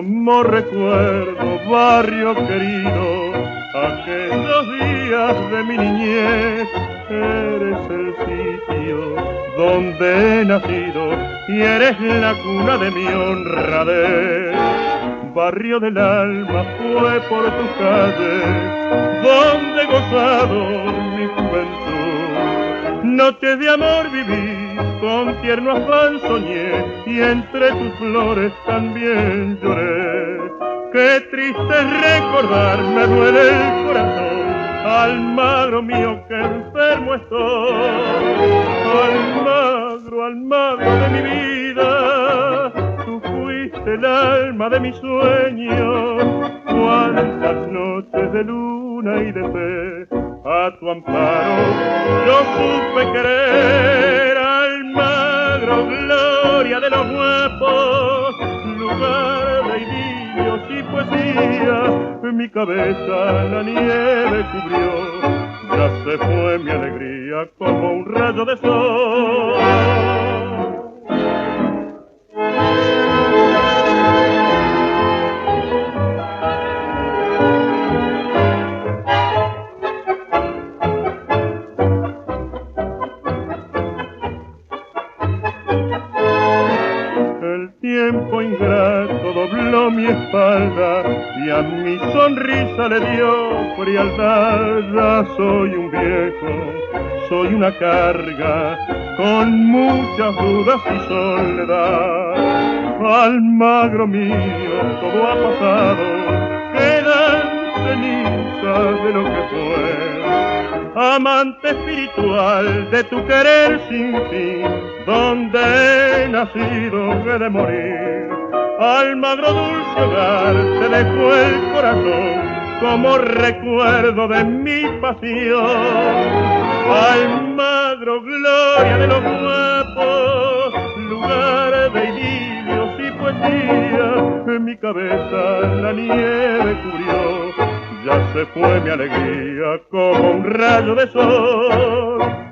como recuerdo, barrio querido, aquellos días de mi niñez. Eres el sitio donde he nacido y eres la cuna de mi honradez. Barrio del alma fue por tu calle donde he gozado mi juventud. Noches de amor viví, con tierno afán soñé y entre tus flores también lloré. Qué triste es recordar, me duele el corazón, Almagro mío que enfermo estoy. Almagro de mi vida, tú fuiste el alma de mi sueño. Cuántas noches de luna y de fe a tu amparo yo supe querer. Almagro, gloria de los guapos, lugar de idilios y poesía. Mi cabeza la nieve cubrió, ya se fue mi alegría como un rayo de sol. El tiempo ingrato dobló mi espalda y a mi sonrisa le dio frialdad. Ya soy un viejo, soy una carga, con muchas dudas y soledad. Almagro mío, todo ha pasado, quedan cenizas de lo que fue. Amante espiritual de tu querer sin fin, donde he nacido he de morir. Almagro, dulce hogar, te dejo el corazón como recuerdo de mi pasión. Almagro, gloria de los guapos, lugar de idilios y poesía. Mi cabeza la nieve cubrió, ya se fue mi alegría como un rayo de sol.